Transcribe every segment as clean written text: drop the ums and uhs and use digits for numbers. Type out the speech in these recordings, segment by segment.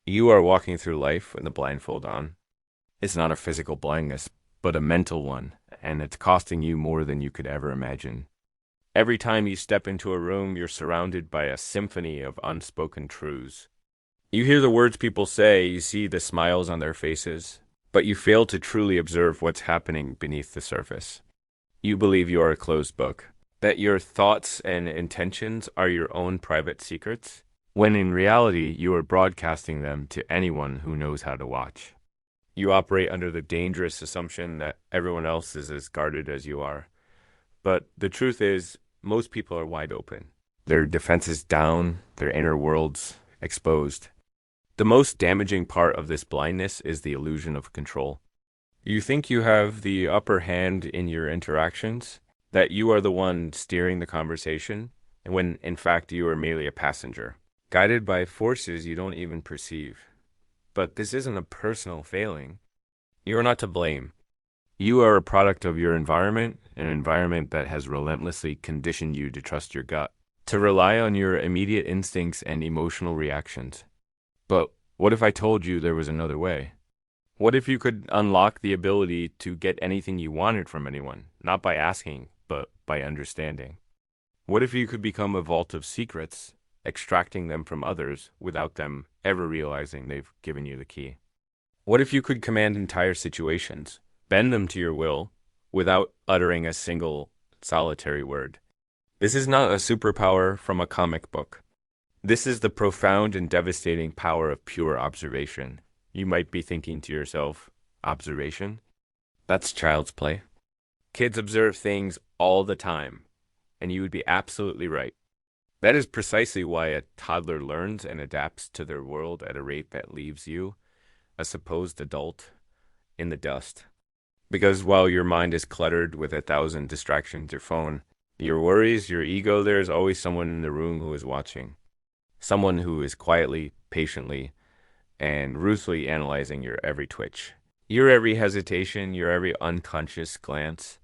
You are walking through life with the blindfold on. It's not a physical blindness, but a mental one, and it's costing you more than you could ever imagine. Every time you step into a room, you're surrounded by a symphony of unspoken truths. You hear the words people say, you see the smiles on their faces, but you fail to truly observe what's happening beneath the surface. You believe you are a closed book, that your thoughts and intentions are your own private secrets, when in reality you are broadcasting them to anyone who knows how to watch. You operate under the dangerous assumption that everyone else is as guarded as you are. But the truth is, most people are wide open. Their defenses down, their inner worlds exposed. The most damaging part of this blindness is the illusion of control. You think you have the upper hand in your interactions, that you are the one steering the conversation, when in fact you are merely a passenger, guided by forces you don't even perceive. But this isn't a personal failing. You are not to blame. You are a product of your environment, an environment that has relentlessly conditioned you to trust your gut, to rely on your immediate instincts and emotional reactions. But what if I told you there was another way? What if you could unlock the ability to get anything you wanted from anyone, not by asking, but by understanding? What if you could become a vault of secrets, extracting them from others without them ever realizing they've given you the key? What if you could command entire situations, bend them to your will, without uttering a single solitary word? This is not a superpower from a comic book. This is the profound and devastating power of pure observation. You might be thinking to yourself, observation? That's child's play. Kids observe things all the time, and you would be absolutely right. That is precisely why a toddler learns and adapts to their world at a rate that leaves you, a supposed adult, in the dust. Because while your mind is cluttered with 1,000 distractions, your phone, your worries, your ego, there is always someone in the room who is watching. Someone who is quietly, patiently, and ruthlessly analyzing your every twitch, your every hesitation, your every unconscious glance.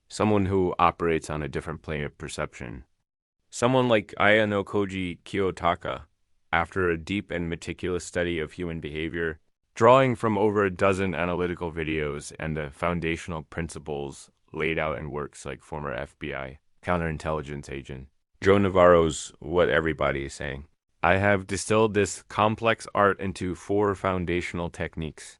Someone who operates on a different plane of perception. Someone like Ayanokoji Kiyotaka, after a deep and meticulous study of human behavior, drawing from over a dozen analytical videos and the foundational principles laid out in works like former FBI, counterintelligence agent, Joe Navarro's What Everybody is Saying. I have distilled this complex art into 4 foundational techniques.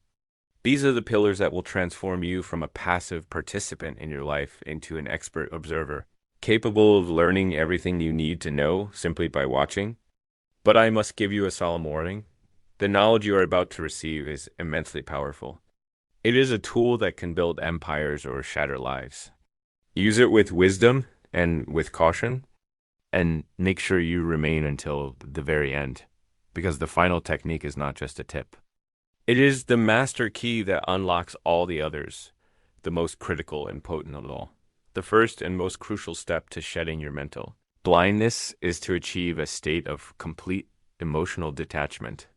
These are the pillars that will transform you from a passive participant in your life into an expert observer, capable of learning everything you need to know simply by watching. But I must give you a solemn warning. The knowledge you are about to receive is immensely powerful. It is a tool that can build empires or shatter lives. Use it with wisdom and with caution, and make sure you remain until the very end, because the final technique is not just a tip. It is the master key that unlocks all the others, the most critical and potent of all. The first and most crucial step to shedding your mental blindness is to achieve a state of complete emotional detachment.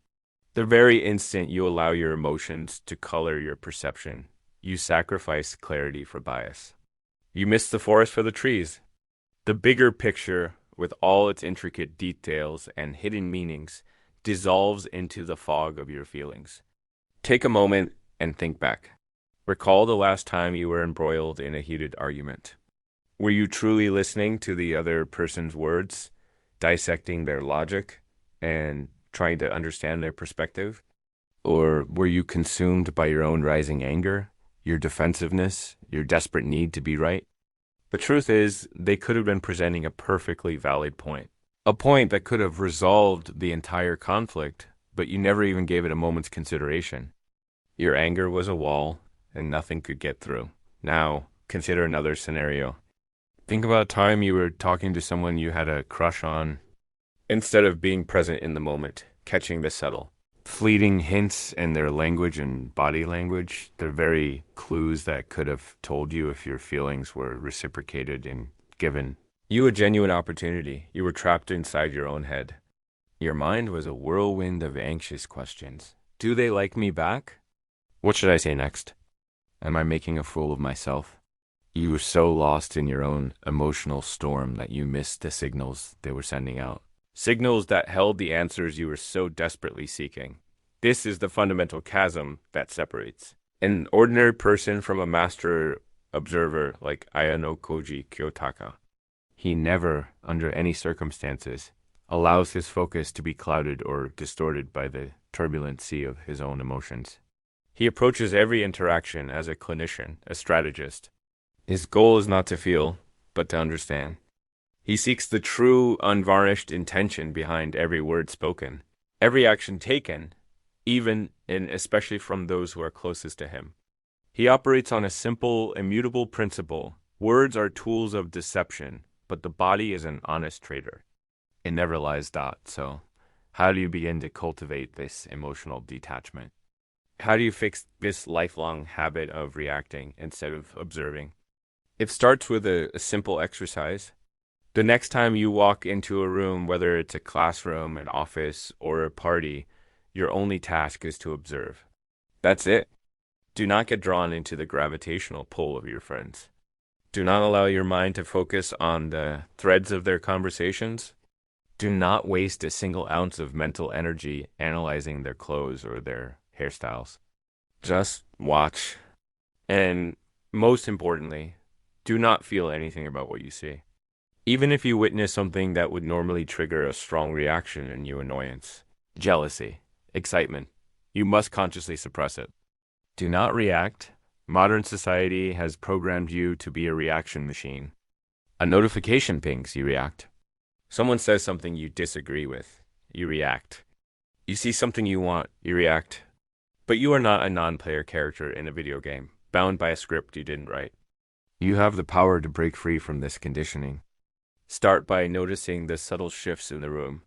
The very instant you allow your emotions to color your perception, you sacrifice clarity for bias. You miss the forest for the trees. The bigger picture, with all its intricate details and hidden meanings, dissolves into the fog of your feelings. Take a moment and think back. Recall the last time you were embroiled in a heated argument. Were you truly listening to the other person's words, dissecting their logic, and trying to understand their perspective? Or were you consumed by your own rising anger, your defensiveness, your desperate need to be right? The truth is, they could have been presenting a perfectly valid point. A point that could have resolved the entire conflict, but you never even gave it a moment's consideration. Your anger was a wall, and nothing could get through. Now, consider another scenario. Think about a time you were talking to someone you had a crush on. Instead of being present in the moment, catching the subtle, fleeting hints in their language and body language, the very clues that could have told you if your feelings were reciprocated and given you a genuine opportunity. You were trapped inside your own head. Your mind was a whirlwind of anxious questions. Do they like me back? What should I say next? Am I making a fool of myself? You were so lost in your own emotional storm that you missed the signals they were sending out. Signals that held the answers you were so desperately seeking. This is the fundamental chasm that separates an ordinary person from a master observer like Ayanokoji Kiyotaka. He never, under any circumstances, allows his focus to be clouded or distorted by the turbulent sea of his own emotions. He approaches every interaction as a clinician, a strategist. His goal is not to feel, but to understand. He seeks the true, unvarnished intention behind every word spoken, every action taken, even and especially from those who are closest to him. He operates on a simple, immutable principle. Words are tools of deception, but the body is an honest traitor. It never lies. So, how do you begin to cultivate this emotional detachment? How do you fix this lifelong habit of reacting instead of observing? It starts with a simple exercise. The next time you walk into a room, whether it's a classroom, an office, or a party, your only task is to observe. That's it. Do not get drawn into the gravitational pull of your friends. Do not allow your mind to focus on the threads of their conversations. Do not waste a single ounce of mental energy analyzing their clothes or their hairstyles. Just watch. And most importantly, do not feel anything about what you see. Even if you witness something that would normally trigger a strong reaction in you, annoyance, jealousy, excitement, you must consciously suppress it. Do not react. Modern society has programmed you to be a reaction machine. A notification pings, you react. Someone says something you disagree with, you react. You see something you want, you react. But you are not a non-player character in a video game, bound by a script you didn't write. You have the power to break free from this conditioning. Start by noticing the subtle shifts in the room.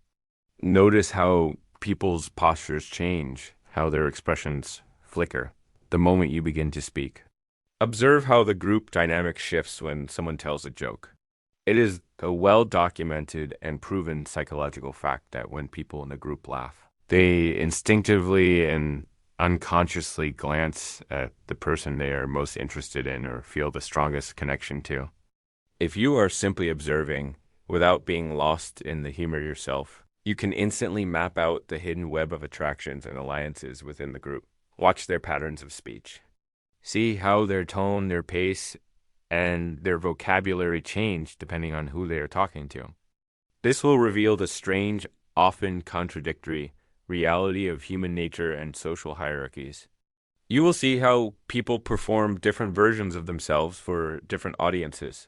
Notice how people's postures change, how their expressions flicker, the moment you begin to speak. Observe how the group dynamic shifts when someone tells a joke. It is a well-documented and proven psychological fact that when people in a group laugh, they instinctively and unconsciously glance at the person they are most interested in or feel the strongest connection to. If you are simply observing without being lost in the humor yourself, you can instantly map out the hidden web of attractions and alliances within the group. Watch their patterns of speech. See how their tone, their pace, and their vocabulary change depending on who they are talking to. This will reveal the strange, often contradictory reality of human nature and social hierarchies. You will see how people perform different versions of themselves for different audiences.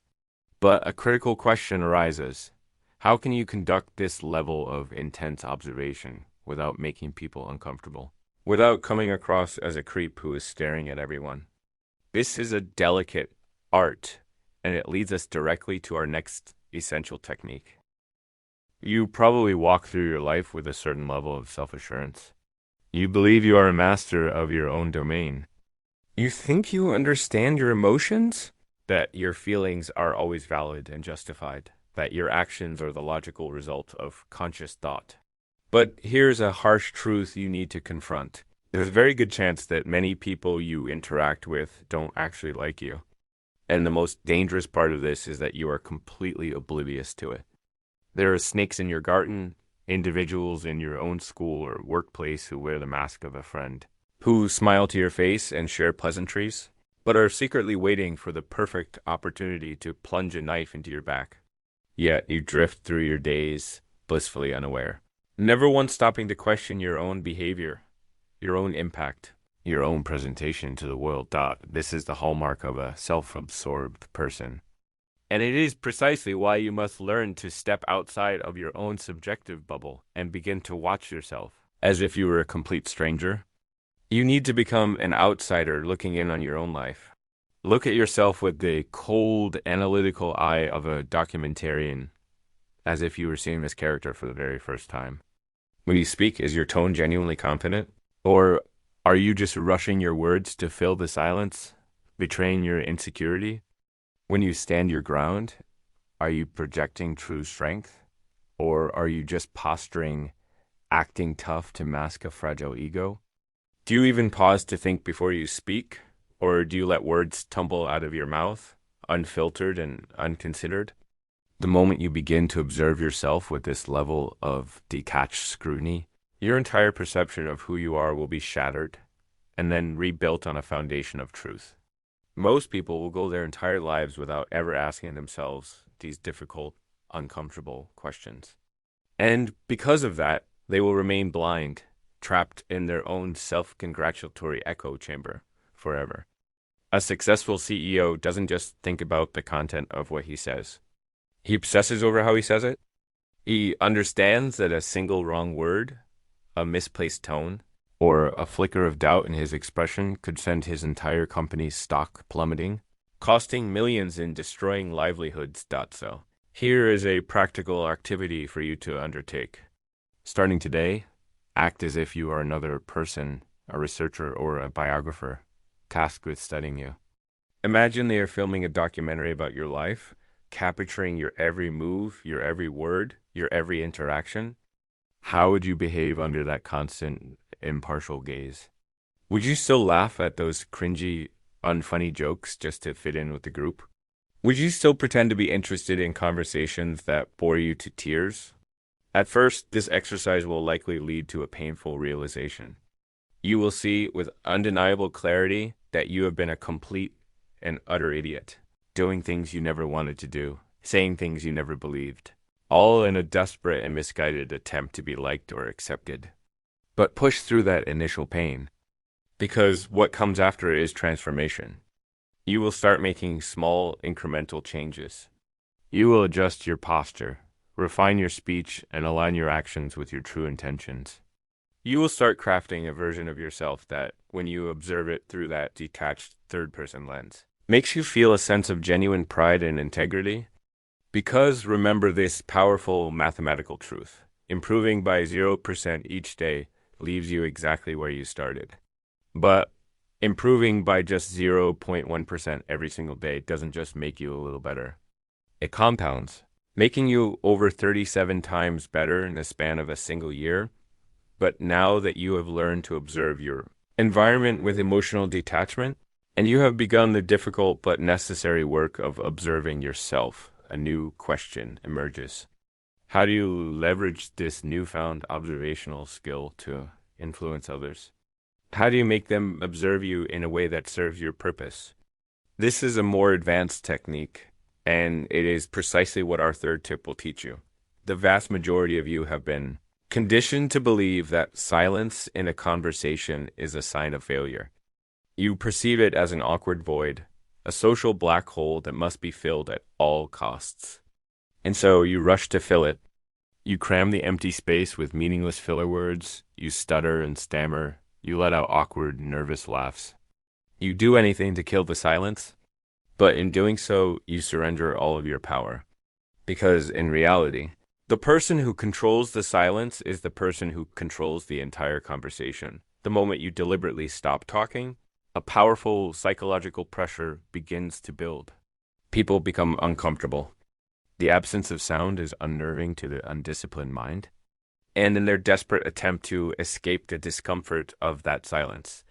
But a critical question arises. How can you conduct this level of intense observation without making people uncomfortable? Without coming across as a creep who is staring at everyone? This is a delicate art, and it leads us directly to our next essential technique. You probably walk through your life with a certain level of self-assurance. You believe you are a master of your own domain. You think you understand your emotions? That your feelings are always valid and justified. That your actions are the logical result of conscious thought. But here's a harsh truth you need to confront. There's a very good chance that many people you interact with don't actually like you. And the most dangerous part of this is that you are completely oblivious to it. There are snakes in your garden, individuals in your own school or workplace who wear the mask of a friend, who smile to your face and share pleasantries, but are secretly waiting for the perfect opportunity to plunge a knife into your back. Yet you drift through your days blissfully unaware, never once stopping to question your own behavior, your own impact, your own presentation to the world. This is the hallmark of a self-absorbed person. And it is precisely why you must learn to step outside of your own subjective bubble and begin to watch yourself as if you were a complete stranger. You need to become an outsider looking in on your own life. Look at yourself with the cold, analytical eye of a documentarian, as if you were seeing this character for the very first time. When you speak, is your tone genuinely confident? Or are you just rushing your words to fill the silence, betraying your insecurity? When you stand your ground, are you projecting true strength? Or are you just posturing, acting tough to mask a fragile ego? Do you even pause to think before you speak? Or do you let words tumble out of your mouth, unfiltered and unconsidered? The moment you begin to observe yourself with this level of detached scrutiny, Your entire perception of who you are will be shattered and then rebuilt on a foundation of truth. Most people will go their entire lives without ever asking themselves these difficult, uncomfortable questions. And because of that, they will remain blind, trapped in their own self-congratulatory echo chamber forever. A successful CEO doesn't just think about the content of what he says. He obsesses over how he says it. He understands that a single wrong word, a misplaced tone, or a flicker of doubt in his expression could send his entire company's stock plummeting, costing millions and destroying livelihoods. So, here is a practical activity for you to undertake. Starting today, act as if you are another person, a researcher or a biographer, tasked with studying you. Imagine they are filming a documentary about your life, capturing your every move, your every word, your every interaction. How would you behave under that constant, impartial gaze? Would you still laugh at those cringy, unfunny jokes just to fit in with the group? Would you still pretend to be interested in conversations that bore you to tears? At first, this exercise will likely lead to a painful realization. You will see with undeniable clarity that you have been a complete and utter idiot, doing things you never wanted to do, saying things you never believed, all in a desperate and misguided attempt to be liked or accepted. But push through that initial pain, because what comes after is transformation. You will start making small, incremental changes. You will adjust your posture, refine your speech, and align your actions with your true intentions. You will start crafting a version of yourself that, when you observe it through that detached third-person lens, makes you feel a sense of genuine pride and integrity. Because remember this powerful mathematical truth: improving by 0% each day leaves you exactly where you started. But improving by just 0.1% every single day doesn't just make you a little better. It compounds, making you over 37 times better in the span of a single year. But now that you have learned to observe your environment with emotional detachment, and you have begun the difficult but necessary work of observing yourself, a new question emerges. How do you leverage this newfound observational skill to influence others? How do you make them observe you in a way that serves your purpose? This is a more advanced technique, and it is precisely what our third tip will teach you. The vast majority of you have been conditioned to believe that silence in a conversation is a sign of failure. You perceive it as an awkward void, a social black hole that must be filled at all costs. And so you rush to fill it. You cram the empty space with meaningless filler words. You stutter and stammer. You let out awkward, nervous laughs. You do anything to kill the silence, but in doing so, you surrender all of your power. Because in reality, the person who controls the silence is the person who controls the entire conversation. The moment you deliberately stop talking, a powerful psychological pressure begins to build. People become uncomfortable. The absence of sound is unnerving to the undisciplined mind. And in their desperate attempt to escape the discomfort of that silence,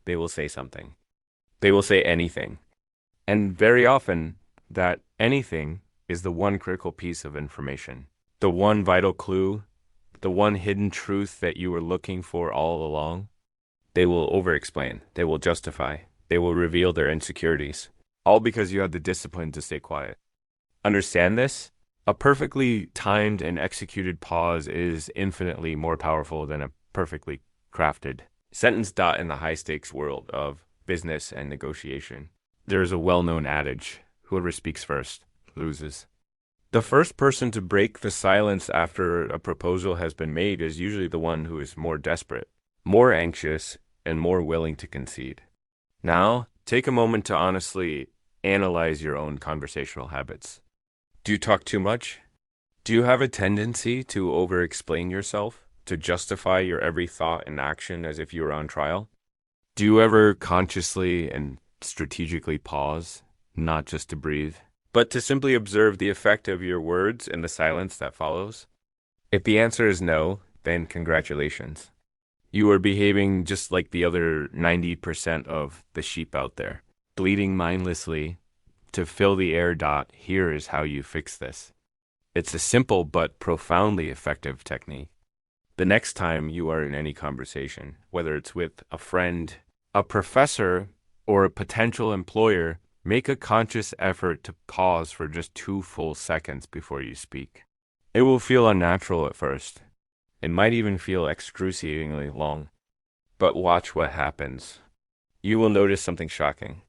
they will say something. They will say anything. And very often, that anything is the one critical piece of information, the one vital clue, the one hidden truth that you were looking for all along. They will over-explain. They will justify. They will reveal their insecurities, all because you had the discipline to stay quiet. Understand this? A perfectly timed and executed pause is infinitely more powerful than a perfectly crafted sentence. In the high-stakes world of business and negotiation, there is a well-known adage: whoever speaks first loses. The first person to break the silence after a proposal has been made is usually the one who is more desperate, more anxious, and more willing to concede. Now, take a moment to honestly analyze your own conversational habits. Do you talk too much? Do you have a tendency to over-explain yourself, to justify your every thought and action as if you were on trial? Do you ever consciously and strategically pause, not just to breathe, but to simply observe the effect of your words and the silence that follows? If the answer is no, then congratulations. You are behaving just like the other 90% of the sheep out there, bleeding mindlessly to fill the air. Here is how you fix this. It's a simple but profoundly effective technique. The next time you are in any conversation, whether it's with a friend, a professor, or a potential employer, make a conscious effort to pause for just 2 full seconds before you speak. It will feel unnatural at first. It might even feel excruciatingly long. But watch what happens. You will notice something shocking.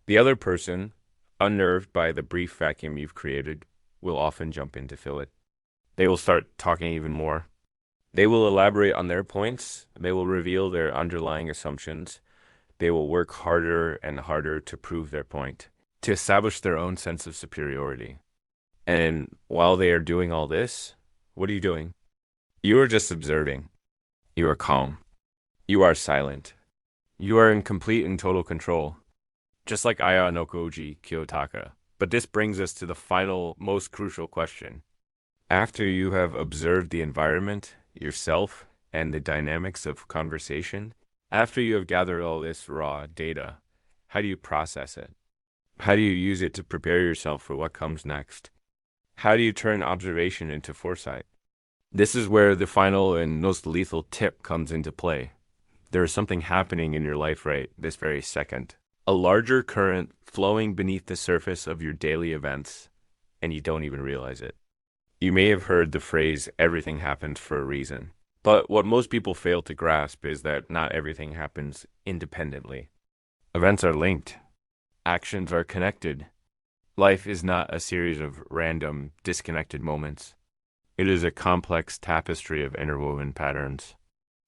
The other person, unnerved by the brief vacuum you've created, will often jump in to fill it. They will start talking even more. They will elaborate on their points. They will reveal their underlying assumptions. They will work harder and harder to prove their point, to establish their own sense of superiority. And while they are doing all this, what are you doing? You are just observing. You are calm. You are silent. You are in complete and total control, just like Ayanokoji Kiyotaka. But this brings us to the final, most crucial question. After you have observed the environment, yourself, and the dynamics of conversation, after you have gathered all this raw data, how do you process it? How do you use it to prepare yourself for what comes next? How do you turn observation into foresight? This is where the final and most lethal tip comes into play. There is something happening in your life right this very second. A larger current flowing beneath the surface of your daily events, and you don't even realize it. You may have heard the phrase, everything happens for a reason. But what most people fail to grasp is that not everything happens independently. Events are linked. Actions are connected. Life is not a series of random, disconnected moments. It is a complex tapestry of interwoven patterns.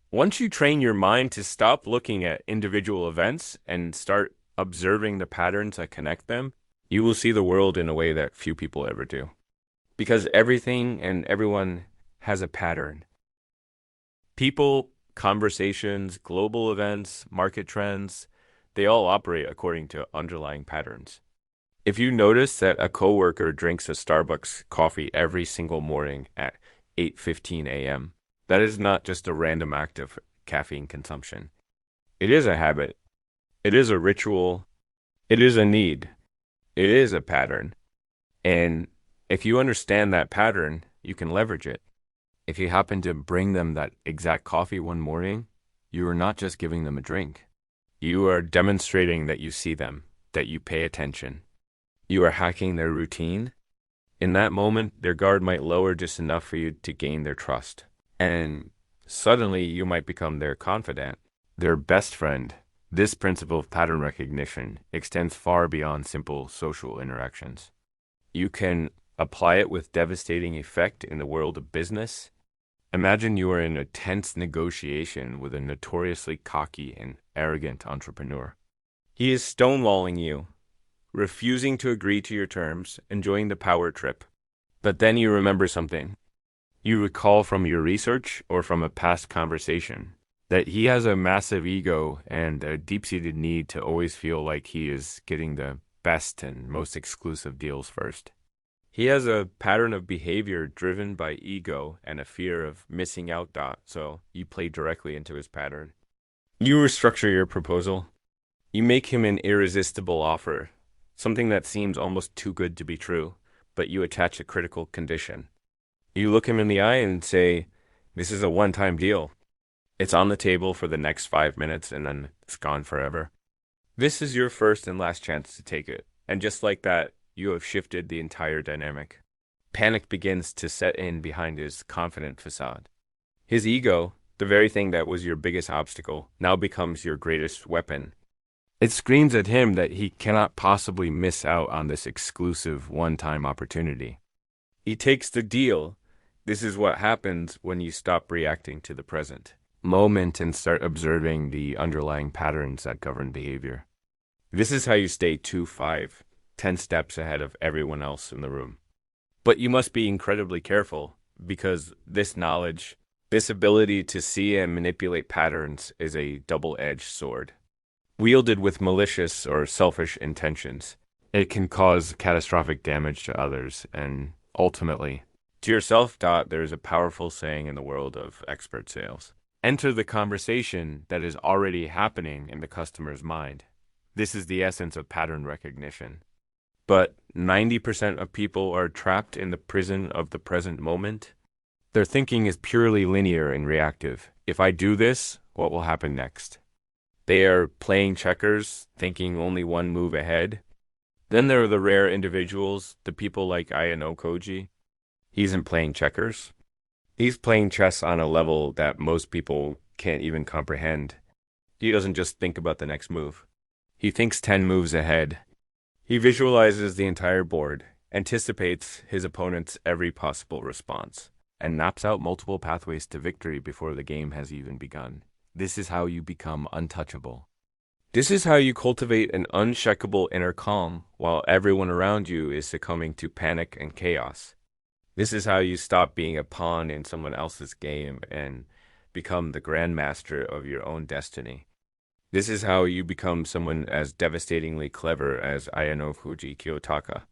Once you train your mind to stop looking at individual events and start observing the patterns that connect them, you will see the world in a way that few people ever do. Because everything and everyone has a pattern. People, conversations, global events, market trends, they all operate according to underlying patterns. If you notice that a coworker drinks a Starbucks coffee every single morning at 8:15 a.m., that is not just a random act of caffeine consumption. It is a habit. It is a ritual. It is a need. It is a pattern. And if you understand that pattern, you can leverage it. If you happen to bring them that exact coffee one morning, you are not just giving them a drink. You are demonstrating that you see them, that you pay attention. You are hacking their routine. In that moment, their guard might lower just enough for you to gain their trust. And suddenly you might become their confidant, their best friend. This principle of pattern recognition extends far beyond simple social interactions. You can apply it with devastating effect in the world of business. Imagine you are in a tense negotiation with a notoriously cocky and arrogant entrepreneur. He is stonewalling you, refusing to agree to your terms, enjoying the power trip. But then you remember something. You recall from your research or from a past conversation that he has a massive ego and a deep-seated need to always feel like he is getting the best and most exclusive deals first. He has a pattern of behavior driven by ego and a fear of missing out, so you play directly into his pattern. You restructure your proposal. You make him an irresistible offer, something that seems almost too good to be true, but you attach a critical condition. You look him in the eye and say, this is a one-time deal. It's on the table for the next 5 minutes and then it's gone forever. This is your first and last chance to take it. And just like that, you have shifted the entire dynamic. Panic begins to set in behind his confident facade. His ego, the very thing that was your biggest obstacle, now becomes your greatest weapon. It screams at him that he cannot possibly miss out on this exclusive one-time opportunity. He takes the deal. This is what happens when you stop reacting to the present moment and start observing the underlying patterns that govern behavior. This is how you stay 10 steps ahead of everyone else in the room. But you must be incredibly careful because this knowledge, this ability to see and manipulate patterns is a double-edged sword. Wielded with malicious or selfish intentions, it can cause catastrophic damage to others and ultimately to yourself. There is a powerful saying in the world of expert sales. Enter the conversation that is already happening in the customer's mind. This is the essence of pattern recognition. But 90% of people are trapped in the prison of the present moment. Their thinking is purely linear and reactive. If I do this, what will happen next? They are playing checkers, thinking only one move ahead. Then there are the rare individuals, the people like Ayanokoji. He isn't playing checkers. He's playing chess on a level that most people can't even comprehend. He doesn't just think about the next move. He thinks 10 moves ahead. He visualizes the entire board, anticipates his opponent's every possible response, and maps out multiple pathways to victory before the game has even begun. This is how you become untouchable. This is how you cultivate an unshakable inner calm while everyone around you is succumbing to panic and chaos. This is how you stop being a pawn in someone else's game and become the grandmaster of your own destiny. This is how you become someone as devastatingly clever as Ayanokoji Kiyotaka.